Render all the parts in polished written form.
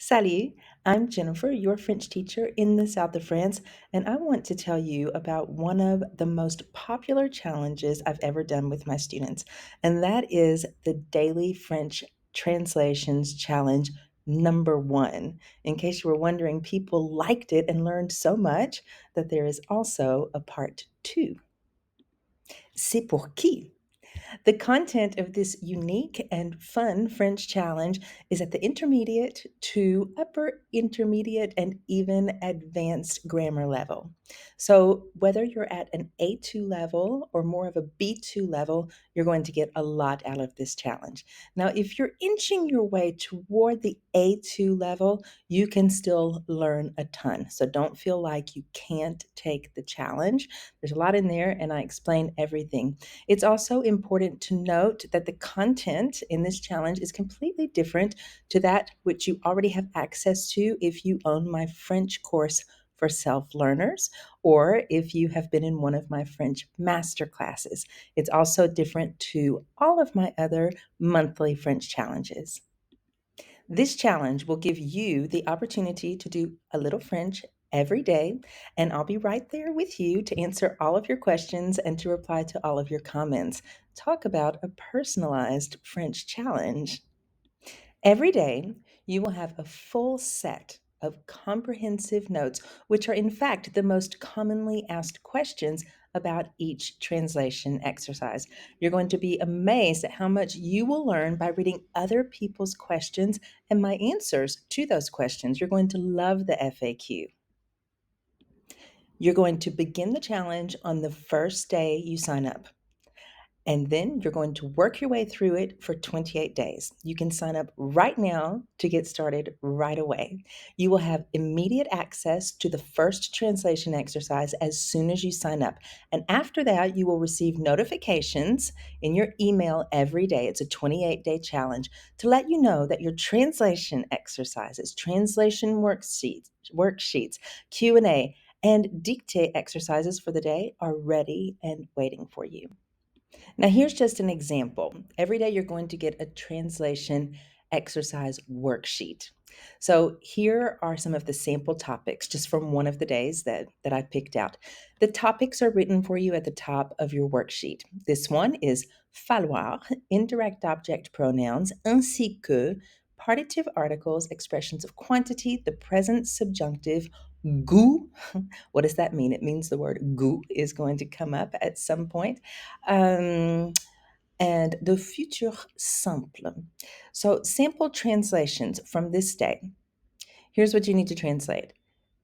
Salut, I'm Jennifer, your French teacher in the south of France, and I want to tell you about one of the most popular challenges I've ever done with my students, and that is the Daily French Translations Challenge number one. In case you were wondering, people liked it and learned so much that there is also a part two. C'est pour qui? The content of this unique and fun French challenge is at the intermediate to upper intermediate and even advanced grammar level. So, whether you're at an A2 level or more of a B2 level, you're going to get a lot out of this challenge. Now, if you're inching your way toward the A2 level, you can still learn a ton. So, don't feel like you can't take the challenge. There's a lot in there, and I explain everything. It's also important to note that the content in this challenge is completely different to that which you already have access to if you own my French course for self-learners or if you have been in one of my French master classes. It's also different to all of my other monthly French challenges. This challenge will give you the opportunity to do a little French every day, and I'll be right there with you to answer all of your questions and to reply to all of your comments. Talk about a personalized French challenge. Every day, you will have a full set of comprehensive notes, which are in fact the most commonly asked questions about each translation exercise. You're going to be amazed at how much you will learn by reading other people's questions and my answers to those questions. You're going to love the FAQ. You're going to begin the challenge on the first day you sign up. And then you're going to work your way through it for 28 days. You can sign up right now to get started right away. You will have immediate access to the first translation exercise as soon as you sign up. And after that, you will receive notifications in your email every day. It's a 28-day challenge to let you know that your translation exercises, translation worksheets, Q&A, and dictée exercises for the day are ready and waiting for you. Now, here's just an example. Every day you're going to get a translation exercise worksheet. So here are some of the sample topics just from one of the days that I picked out. The topics are written for you at the top of your worksheet. This one is falloir, indirect object pronouns, ainsi que, partitive articles, expressions of quantity, the present subjunctive, goût. What does that mean? It means the word goût is going to come up at some point. Um, and the futur simple. So, sample translations from this day. Here's what you need to translate.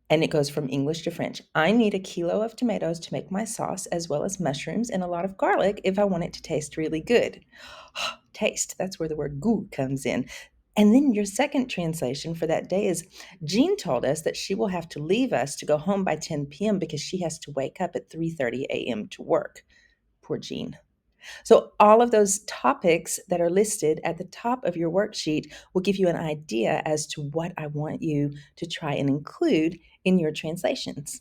And it goes from English to French. I need a kilo of tomatoes to make my sauce, as well as mushrooms and a lot of garlic if I want it to taste really good. Taste, that's where the word goût comes in. And then your second translation for that day is Jean told us that she will have to leave us to go home by 10 p.m. because she has to wake up at 3:30 a.m. to work. Poor Jean. So, all of those topics that are listed at the top of your worksheet will give you an idea as to what I want you to try and include in your translations.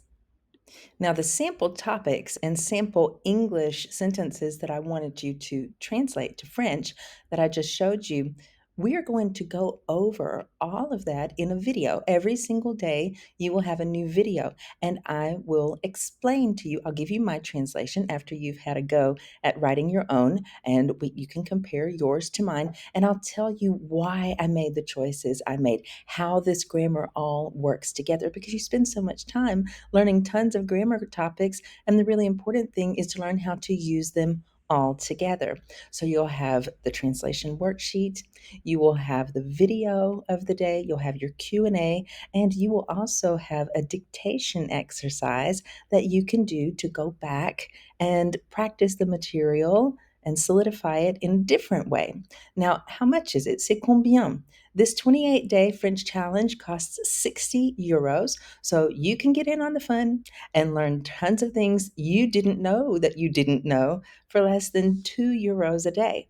Now, the sample topics and sample English sentences that I wanted you to translate to French that I just showed you, we are going to go over all of that in a video. Every single day, you will have a new video, and I will explain to you. I'll give you my translation after you've had a go at writing your own, and you can compare yours to mine, and I'll tell you why I made the choices I made, how this grammar all works together, because you spend so much time learning tons of grammar topics, and the really important thing is to learn how to use them all together. So you'll have the translation worksheet, you will have the video of the day, you'll have your Q&A, and you will also have a dictation exercise that you can do to go back and practice the material and solidify it in a different way. Now, how much is it? C'est combien? This 28-day French challenge costs 60 euros, so you can get in on the fun and learn tons of things you didn't know that you didn't know for less than 2 euros a day.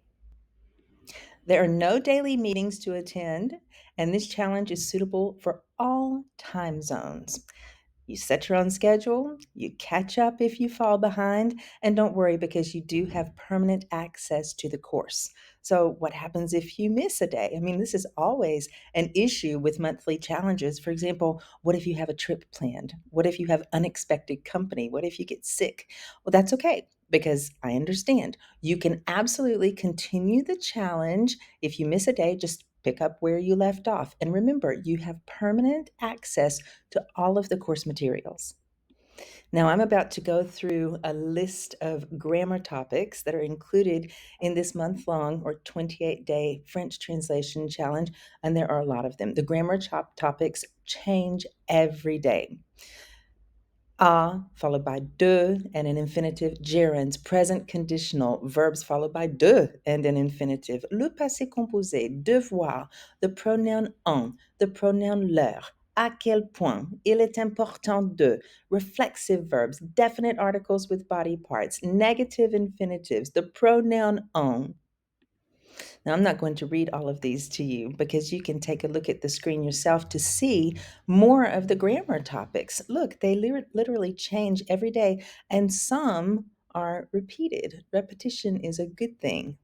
There are no daily meetings to attend, and this challenge is suitable for all time zones. You set your own schedule, you catch up if you fall behind, and don't worry because you do have permanent access to the course. So, what happens if you miss a day? I mean, this is always an issue with monthly challenges. For example, what if you have a trip planned? What if you have unexpected company? What if you get sick? Well, that's okay because I understand. You can absolutely continue the challenge. If you miss a day, just pick up where you left off. And remember, you have permanent access to all of the course materials. Now, I'm about to go through a list of grammar topics that are included in this month long or 28-day French translation challenge, and there are a lot of them. The grammar topics change every day. A followed by de and an infinitive, gerunds, present conditional, verbs followed by de and an infinitive, le passé composé, devoir, the pronoun en, the pronoun leur, à quel point, il est important de, reflexive verbs, definite articles with body parts, negative infinitives, the pronoun en. Now, I'm not going to read all of these to you because you can take a look at the screen yourself to see more of the grammar topics. Look, they literally change every day, and some are repeated. Repetition is a good thing.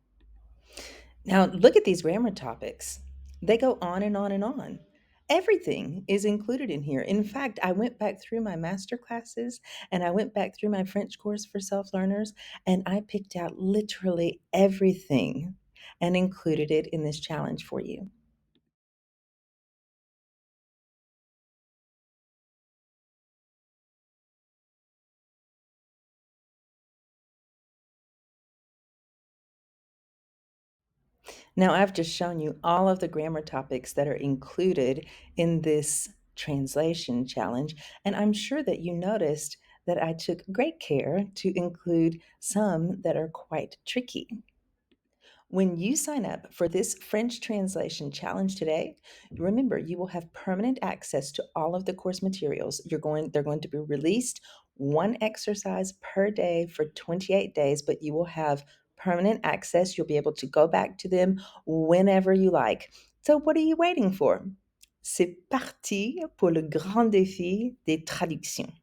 Now, look at these grammar topics. They go on and on and on. Everything is included in here. In fact, I went back through my master classes and I went back through my French course for self learners and I picked out literally everything and included it in this challenge for you. Now, I've just shown you all of the grammar topics that are included in this translation challenge, and I'm sure that you noticed that I took great care to include some that are quite tricky. When you sign up for this French translation challenge today, remember you will have permanent access to all of the course materials. They're going to be released one exercise per day for 28 days, but you will have permanent access. You'll be able to go back to them whenever you like. So what are you waiting for? C'est parti pour le grand défi des traductions.